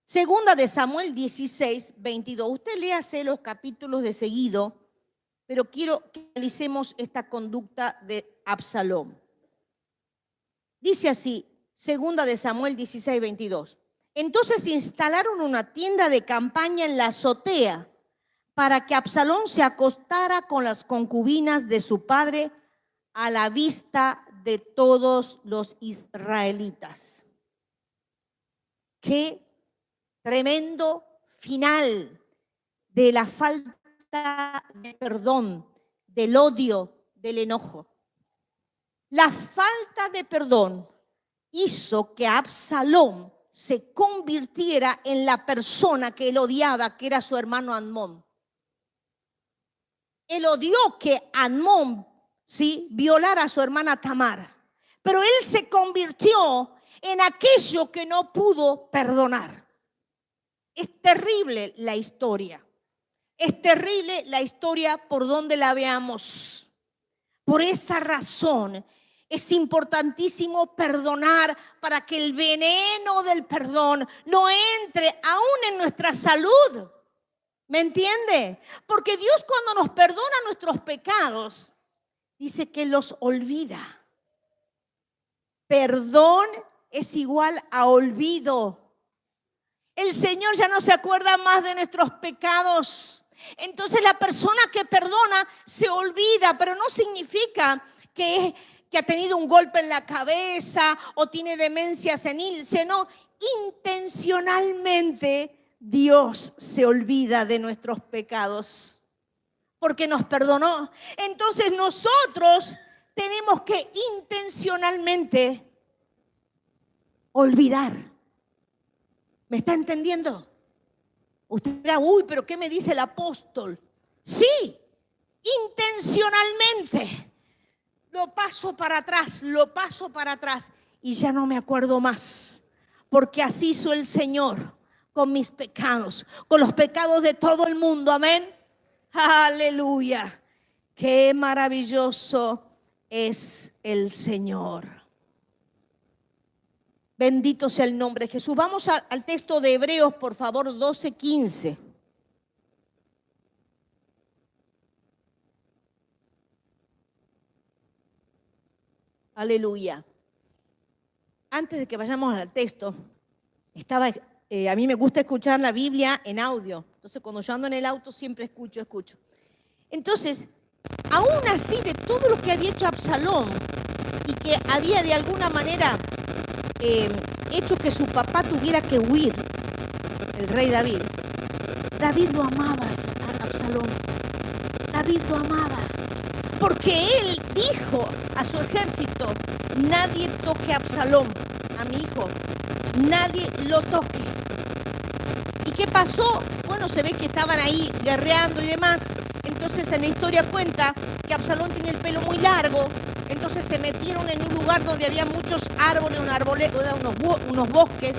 Segunda de Samuel 16, 22. Usted léase los capítulos de seguido, pero quiero que analicemos esta conducta de Absalón. Dice así, segunda de Samuel 16, 22. Entonces instalaron una tienda de campaña en la azotea para que Absalón se acostara con las concubinas de su padre a la vista de todos los israelitas. Qué tremendo final de la falta de perdón, del odio, del enojo. La falta de perdón hizo que Absalón se convirtiera en la persona que él odiaba, que era su hermano Amnón. Él odió que Amnón, ¿sí?, violara a su hermana Tamar, pero él se convirtió en aquello que no pudo perdonar. Es terrible la historia. Es terrible la historia por donde la veamos. Por esa razón es importantísimo perdonar para que el veneno del perdón no entre aún en nuestra salud. ¿Me entiende? Porque Dios, cuando nos perdona nuestros pecados, dice que los olvida. Perdón es igual a olvido. El Señor ya no se acuerda más de nuestros pecados. Entonces la persona que perdona se olvida, pero no significa que ha tenido un golpe en la cabeza o tiene demencia senil, sino intencionalmente Dios se olvida de nuestros pecados porque nos perdonó. Entonces nosotros tenemos que intencionalmente olvidar. ¿Me está entendiendo? Usted dirá, uy, pero ¿qué me dice el apóstol? Sí, intencionalmente lo paso para atrás y ya no me acuerdo más, porque así hizo el Señor con mis pecados, con los pecados de todo el mundo. Amén. Aleluya. Qué maravilloso es el Señor. Bendito sea el nombre de Jesús. Vamos al texto de Hebreos, por favor, 12:15. Aleluya. Antes de que vayamos al texto, a mí me gusta escuchar la Biblia en audio. Entonces, cuando yo ando en el auto, siempre escucho. Entonces, aún así, de todo lo que había hecho Absalón y que había de alguna manera hecho que su papá tuviera que huir, el rey David, David lo amaba a Absalón. David lo amaba. Porque él dijo a su ejército, nadie toque a Absalón, a mi hijo, nadie lo toque. ¿Y qué pasó? Bueno, se ve que estaban ahí guerreando y demás. Entonces en la historia cuenta que Absalón tiene el pelo muy largo. Entonces se metieron en un lugar donde había muchos árboles, unos bosques.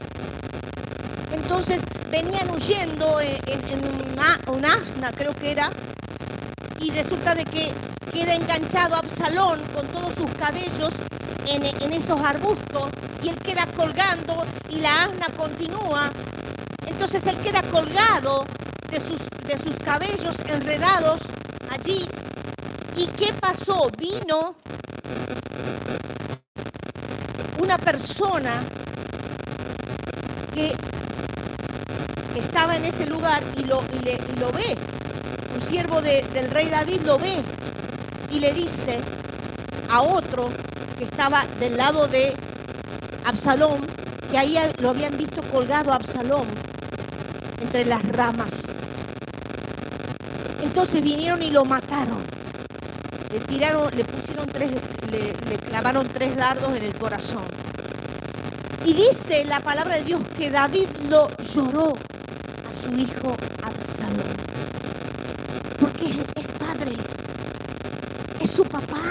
Entonces venían huyendo en un asna, creo que era. Y resulta de que queda enganchado Absalón con todos sus cabellos en esos arbustos, y él queda colgando y la asna continúa. Entonces él queda colgado de sus cabellos enredados allí. ¿Y qué pasó? Vino una persona que estaba en ese lugar y lo ve. Un siervo del rey David lo ve y le dice a otro que estaba del lado de Absalón, que ahí lo habían visto colgado a Absalón entre las ramas. Entonces vinieron y lo mataron. Le clavaron 3 dardos en el corazón. Y dice la palabra de Dios que David lo lloró a su hijo Absalón. Porque es padre. Es su papá.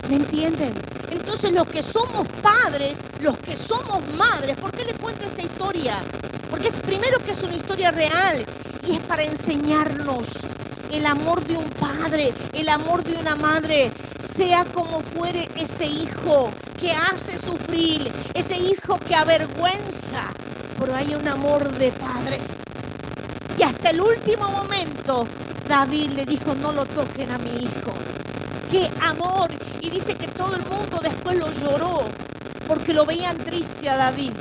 ¿Me entienden? Entonces los que somos padres, los que somos madres, ¿por qué le cuento esta historia? Porque es primero que es una historia real y es para enseñarnos el amor de un padre, el amor de una madre, sea como fuere ese hijo que hace sufrir, ese hijo que avergüenza, pero hay un amor de padre. Y hasta el último momento David le dijo, no lo toquen a mi hijo. ¡Qué amor! Y dice que todo el mundo después lo lloró porque lo veían triste a David.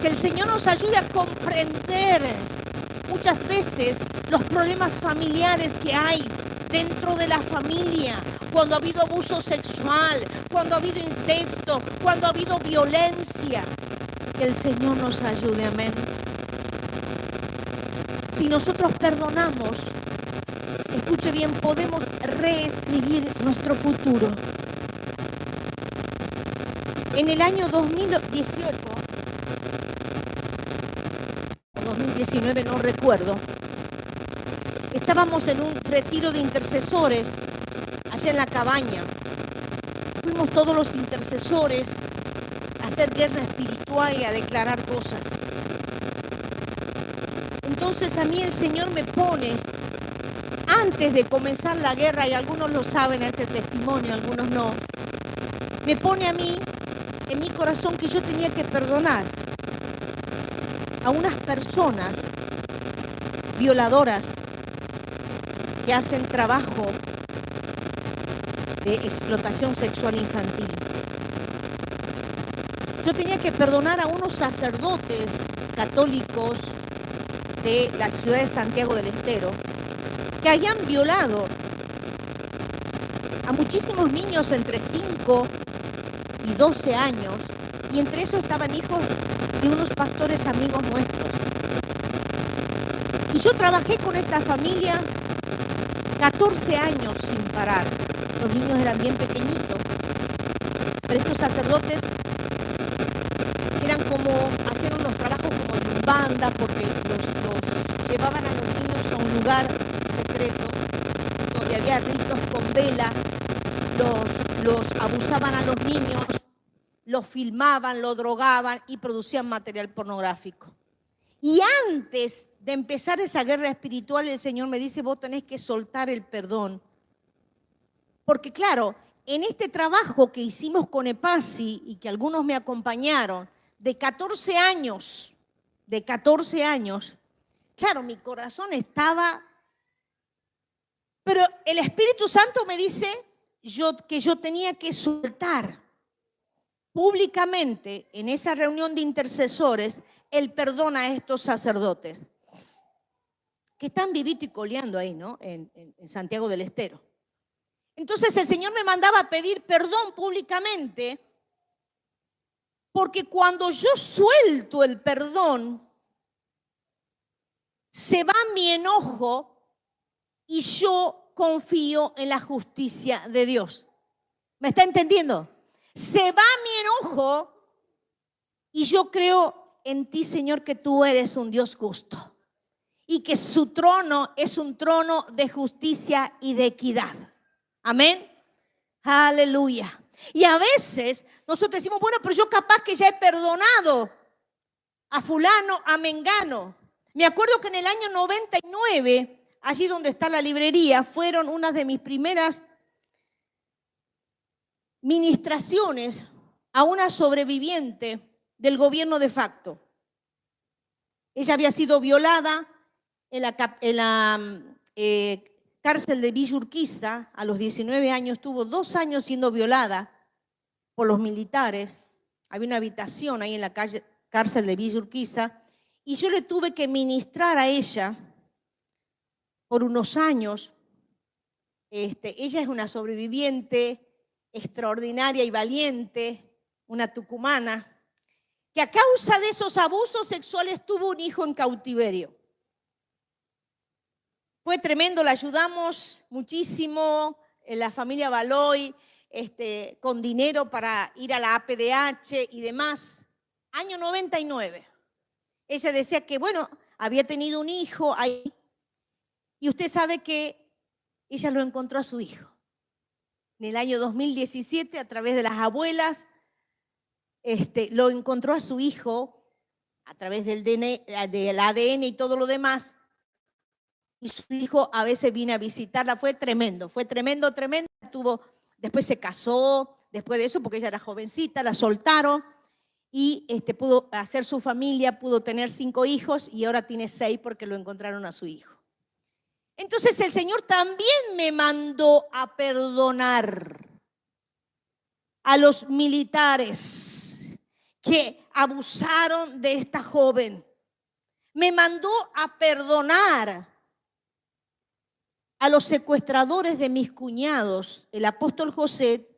Que el Señor nos ayude a comprender muchas veces los problemas familiares que hay dentro de la familia, cuando ha habido abuso sexual, cuando ha habido incesto, cuando ha habido violencia. Que el Señor nos ayude, amén. Si nosotros perdonamos, escuche bien, podemos reescribir nuestro futuro. En el año 2018, o 2019, no recuerdo, estábamos en un retiro de intercesores allá en la cabaña. Fuimos todos los intercesores a hacer guerra espiritual y a declarar cosas. Entonces a mí el Señor me pone, antes de comenzar la guerra, y algunos lo saben este testimonio, algunos no, me pone a mí, en mi corazón, que yo tenía que perdonar a unas personas violadoras que hacen trabajo de explotación sexual infantil. Yo tenía que perdonar a unos sacerdotes católicos de la ciudad de Santiago del Estero que habían violado a muchísimos niños entre 5 y 12 años, y entre esos estaban hijos de unos pastores amigos nuestros. Y yo trabajé con esta familia 14 años sin parar. Los niños eran bien pequeñitos, pero estos sacerdotes eran como, hacían unos trabajos como de banda, porque los llevaban a los niños a un lugar secreto donde había ritos con velas, los abusaban a los niños, los filmaban, lo drogaban y producían material pornográfico. Y antes de empezar esa guerra espiritual, el Señor me dice, vos tenés que soltar el perdón. Porque claro, en este trabajo que hicimos con EPASI y que algunos me acompañaron, de 14 años, claro, mi corazón estaba, pero el Espíritu Santo me dice que yo tenía que soltar públicamente en esa reunión de intercesores el perdón a estos sacerdotes que están vivito y coleando ahí, ¿no? En Santiago del Estero. Entonces el Señor me mandaba a pedir perdón públicamente, porque cuando yo suelto el perdón, se va mi enojo y yo confío en la justicia de Dios. ¿Me está entendiendo? Se va mi enojo y yo creo en ti, Señor, que tú eres un Dios justo y que su trono es un trono de justicia y de equidad. Amén. Aleluya. Y a veces nosotros decimos, bueno, pero yo capaz que ya he perdonado a fulano, a mengano. Me acuerdo que en el año 99, allí donde está la librería, fueron unas de mis primeras ministraciones a una sobreviviente del gobierno de facto. Ella había sido violada en la cárcel de Villa Urquiza. A los 19 años, estuvo 2 años siendo violada por los militares. Había una habitación ahí en la cárcel de Villa Urquiza y yo le tuve que ministrar a ella por unos años. Ella es una sobreviviente extraordinaria y valiente, una tucumana, que a causa de esos abusos sexuales tuvo un hijo en cautiverio. Fue tremendo, la ayudamos muchísimo, la familia Baloy, con dinero para ir a la APDH y demás. Año 99. Ella decía que, bueno, había tenido un hijo ahí. Y usted sabe que ella lo encontró a su hijo. En el año 2017, a través de las abuelas, lo encontró a su hijo, a través del ADN y todo lo demás. Y su hijo a veces vino a visitarla. Fue tremendo, tremendo. Después se casó, después de eso, porque ella era jovencita, la soltaron. Y pudo hacer su familia, pudo tener 5 hijos y ahora tiene 6 porque lo encontraron a su hijo. Entonces el Señor también me mandó a perdonar a los militares que abusaron de esta joven. Me mandó a perdonar a los secuestradores de mis cuñados. El apóstol José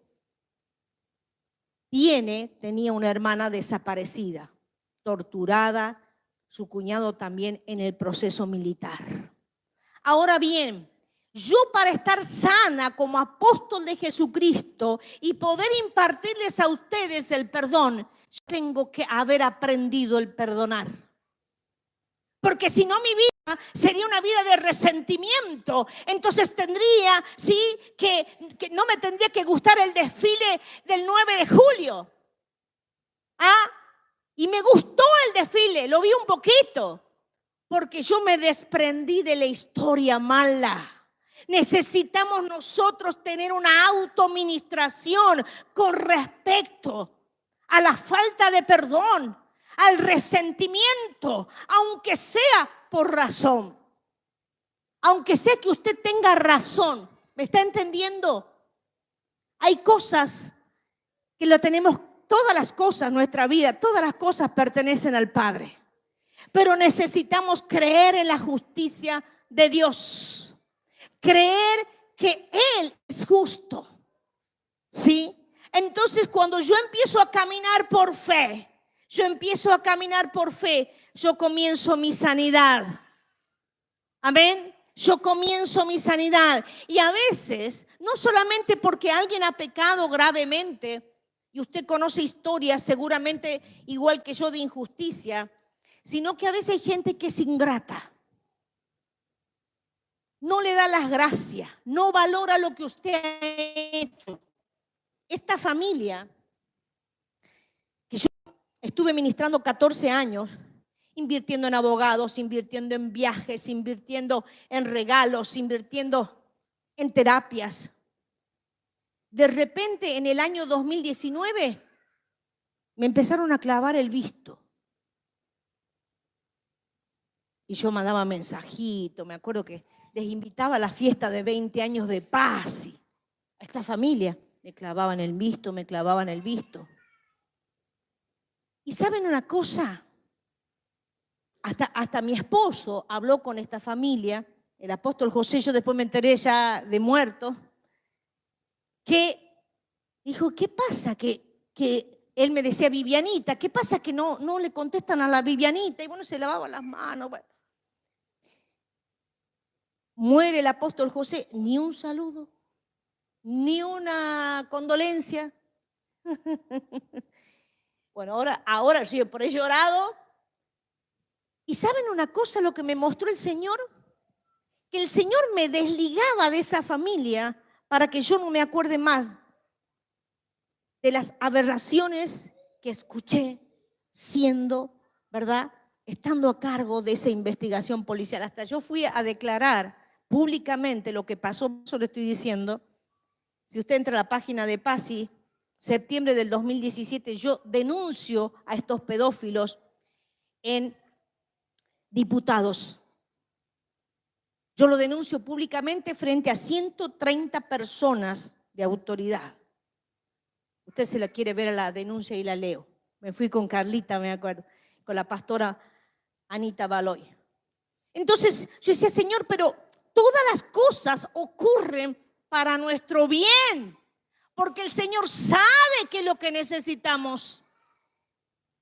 tenía una hermana desaparecida, torturada, su cuñado también en el proceso militar. Ahora bien, yo para estar sana como apóstol de Jesucristo y poder impartirles a ustedes el perdón, yo tengo que haber aprendido el perdonar. Porque si no, mi vida sería una vida de resentimiento. Entonces tendría, sí, que no me tendría que gustar el desfile del 9 de julio. Y me gustó el desfile, lo vi un poquito. Porque yo me desprendí de la historia mala. Necesitamos nosotros tener una autoministración con respecto a la falta de perdón, al resentimiento, aunque sea por razón. Aunque sea que usted tenga razón. ¿Me está entendiendo? Hay cosas que lo tenemos, todas las cosas, nuestra vida, todas las cosas pertenecen al Padre. Pero necesitamos creer en la justicia de Dios. Creer que Él es justo. ¿Sí? Entonces, cuando yo empiezo a caminar por fe, yo comienzo mi sanidad. Amén. Yo comienzo mi sanidad. Y a veces, no solamente porque alguien ha pecado gravemente, y usted conoce historias seguramente igual que yo de injusticia, sino que a veces hay gente que es ingrata. No le da las gracias, no valora lo que usted ha hecho. Esta familia, que yo estuve ministrando 14 años, invirtiendo en abogados, invirtiendo en viajes, invirtiendo en regalos, invirtiendo en terapias. De repente, en el año 2019, me empezaron a clavar el visto. Y yo mandaba mensajitos, me acuerdo que les invitaba a la fiesta de 20 años de paz. Y a esta familia me clavaban el visto. Y ¿saben una cosa? Hasta mi esposo habló con esta familia, el apóstol José, yo después me enteré ya de muerto, que dijo, ¿qué pasa? Que él me decía Vivianita, ¿qué pasa que no le contestan a la Vivianita? Y bueno, se lavaba las manos. Bueno. Muere el apóstol José, ni un saludo, ni una condolencia. Bueno, ahora sí, por he llorado. ¿Y saben una cosa, lo que me mostró el Señor? Que el Señor me desligaba de esa familia para que yo no me acuerde más de las aberraciones que escuché siendo, ¿verdad?, estando a cargo de esa investigación policial. Hasta yo fui a declarar públicamente lo que pasó, eso le estoy diciendo. Si usted entra a la página de PASI, septiembre del 2017, yo denuncio a estos pedófilos en Diputados. Yo lo denuncio públicamente frente a 130 personas de autoridad. Usted se la quiere ver a la denuncia y la leo. Me fui con Carlita, me acuerdo, con la pastora Anita Baloy. Entonces yo decía, Señor, pero todas las cosas ocurren para nuestro bien, porque el Señor sabe que es lo que necesitamos.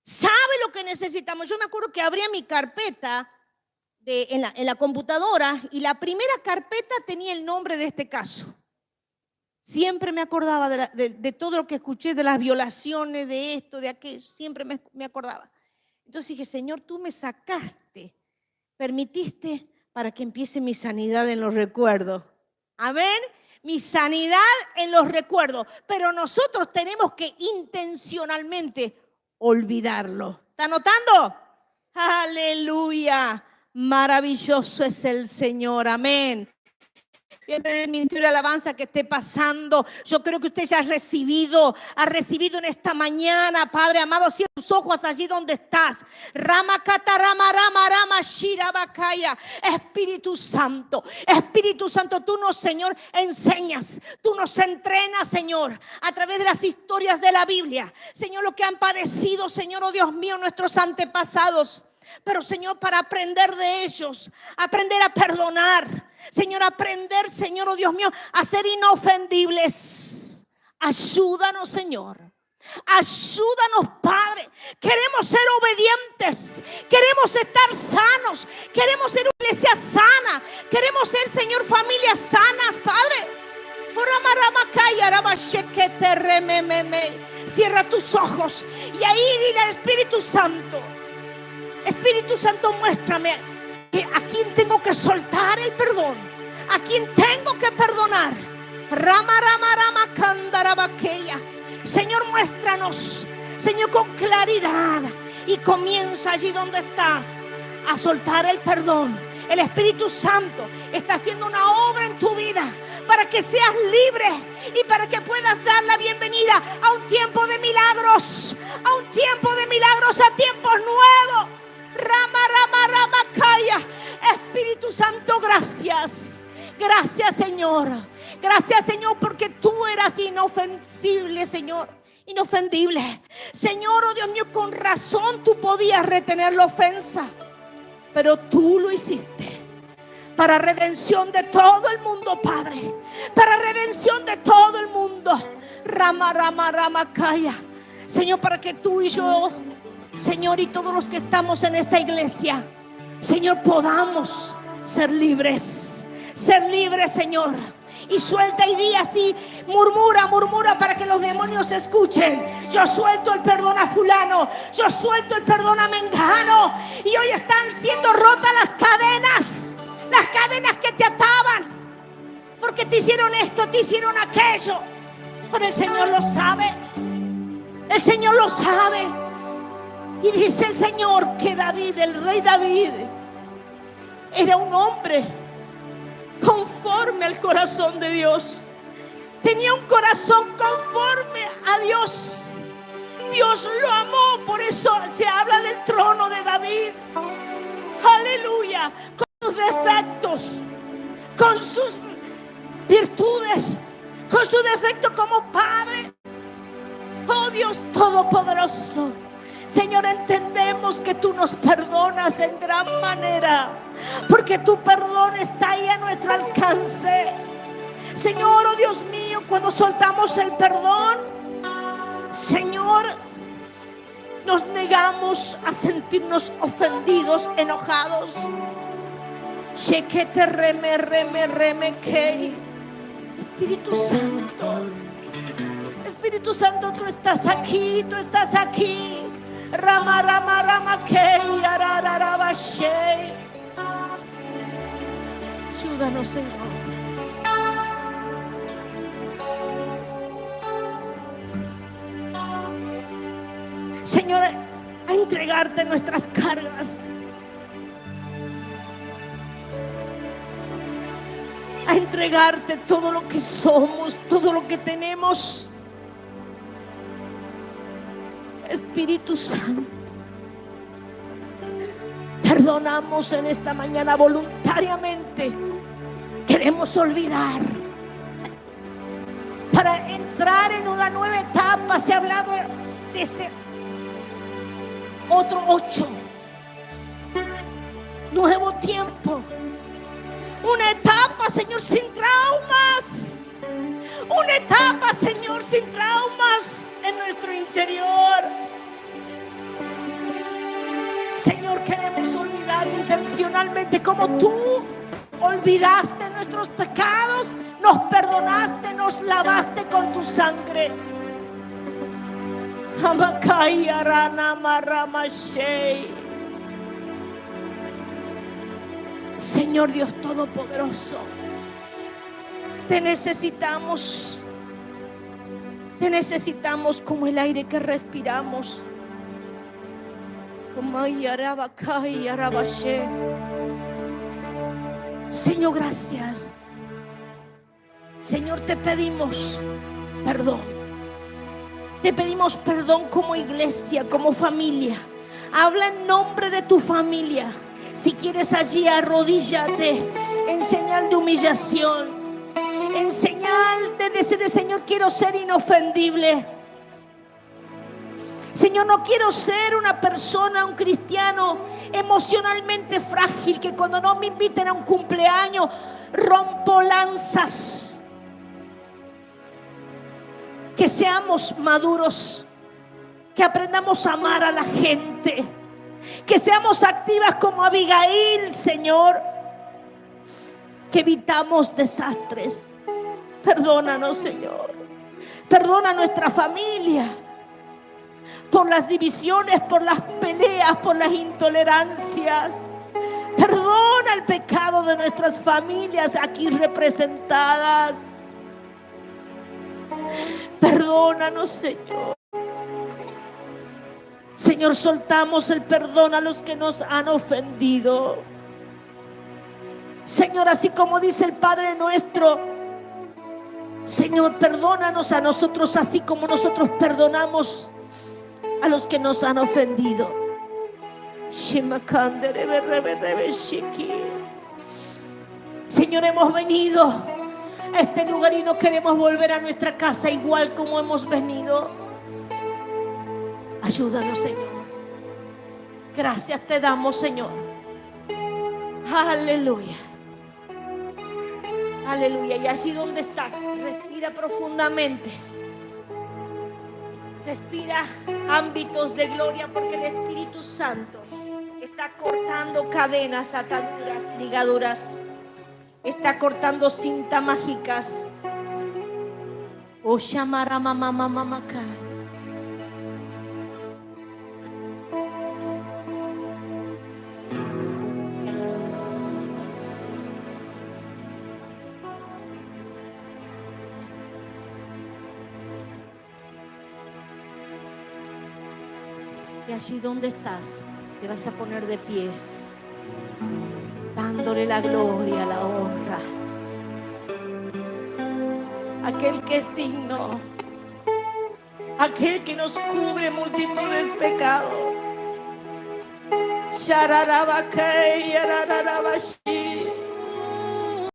Sabe lo que necesitamos. Yo me acuerdo que abría mi carpeta en la computadora y la primera carpeta tenía el nombre de este caso. Siempre me acordaba de todo lo que escuché, de las violaciones, de esto, de aquello, siempre me acordaba. Entonces dije, Señor, tú me sacaste, permitiste para que empiece mi sanidad en los recuerdos. Amén. Mi sanidad en los recuerdos. Pero nosotros tenemos que intencionalmente olvidarlo. ¿Está notando? Aleluya. Maravilloso es el Señor. Amén. Bienvenido al ministerio de alabanza que esté pasando. Yo creo que usted ya ha recibido en esta mañana, Padre amado. Cierra tus ojos allí donde estás. Rama kata rama rama rama shira bakaya. Espíritu Santo, tú nos, Señor, enseñas, tú nos entrenas, Señor, a través de las historias de la Biblia. Señor, lo que han padecido, Señor, oh Dios mío, nuestros antepasados. Pero, Señor, para aprender de ellos, aprender a perdonar, Señor, aprender, Señor, oh Dios mío, a ser inofendibles. Ayúdanos, Señor. Ayúdanos, Padre. Queremos ser obedientes. Queremos estar sanos. Queremos ser una iglesia sana. Queremos ser, Señor, familias sanas, Padre. Cierra tus ojos y ahí dile al Espíritu Santo: Espíritu Santo, muéstrame a quién tengo que soltar el perdón, a quién tengo que perdonar. Rama, rama, rama, candarabaqueya. Señor, muéstranos, Señor, con claridad. Y comienza allí donde estás a soltar el perdón. El Espíritu Santo está haciendo una obra en tu vida para que seas libre y para que puedas dar la bienvenida a un tiempo de milagros, a un tiempo de milagros, a tiempos nuevos. Rama, rama, rama, calla. Espíritu Santo, gracias. Gracias, Señor. Gracias, Señor, porque tú eras inofensible, Señor. Inofendible. Señor, oh Dios mío, con razón tú podías retener la ofensa. Pero tú lo hiciste para redención de todo el mundo, Padre. Para redención de todo el mundo. Rama, rama, rama, calla. Señor, para que tú y yo, Señor, y todos los que estamos en esta iglesia, Señor, podamos ser libres. Ser libres, Señor. Y suelta y di así, murmura, murmura para que los demonios escuchen. Yo suelto el perdón a fulano, yo suelto el perdón a mengano. Y hoy están siendo rotas las cadenas que te ataban, porque te hicieron esto, te hicieron aquello. Pero el Señor lo sabe. El Señor lo sabe. Y dice el Señor que David, el rey David, era un hombre conforme al corazón de Dios. Tenía un corazón conforme a Dios. Dios lo amó, por eso se habla del trono de David. Aleluya. Con sus defectos, con sus virtudes, con su defecto como padre. Oh Dios Todopoderoso, Señor, entendemos que tú nos perdonas en gran manera, porque tu perdón está ahí a nuestro alcance. Señor, oh Dios mío, cuando soltamos el perdón, Señor, nos negamos a sentirnos ofendidos, enojados. Espíritu Santo, Espíritu Santo, tú estás aquí, tú estás aquí. Rama, rama, rama, kei, arararaba, shei. Ayúdanos, Señor. Señor, a entregarte nuestras cargas, a entregarte todo lo que somos, todo lo que tenemos. Espíritu Santo, perdonamos en esta mañana voluntariamente. Queremos olvidar para entrar en una nueva etapa. Se ha hablado de este otro 8, nuevo tiempo, una etapa, Señor, sin traumas, una etapa, Señor, sin traumas en nuestro interior. Señor, queremos olvidar intencionalmente como tú olvidaste nuestros pecados, nos perdonaste, nos lavaste con tu sangre. Señor Dios Todopoderoso, te necesitamos. Te necesitamos como el aire que respiramos. Señor, gracias. Señor, te pedimos perdón. Te pedimos perdón como iglesia, como familia. Habla en nombre de tu familia. Si quieres allí, arrodíllate en señal de humillación, en señal de decirle: Señor, quiero ser inofendible. Señor, no quiero ser una persona, un cristiano emocionalmente frágil, que cuando no me inviten a un cumpleaños rompo lanzas. Que seamos maduros, que aprendamos a amar a la gente, que seamos activas como Abigail, Señor, que evitamos desastres. Perdónanos, Señor. Perdona a nuestra familia por las divisiones, por las peleas, por las intolerancias. Perdona el pecado de nuestras familias aquí representadas. Perdónanos, Señor. Señor, soltamos el perdón a los que nos han ofendido. Señor, así como dice el Padre nuestro, Señor, perdónanos a nosotros así como nosotros perdonamos a los que nos han ofendido. Señor, hemos venido a este lugar y no queremos volver a nuestra casa igual como hemos venido. Ayúdanos, Señor. Gracias te damos, Señor. Aleluya. Aleluya. Y allí donde estás, respira profundamente. Respira ámbitos de gloria, porque el Espíritu Santo está cortando cadenas, ataduras, ligaduras. Está cortando cintas mágicas. O shamara mama mama. Y allí donde estás, te vas a poner de pie, dándole la gloria, la honra. Aquel que es digno, aquel que nos cubre multitudes de pecados. Shararabakei, yarararabashi.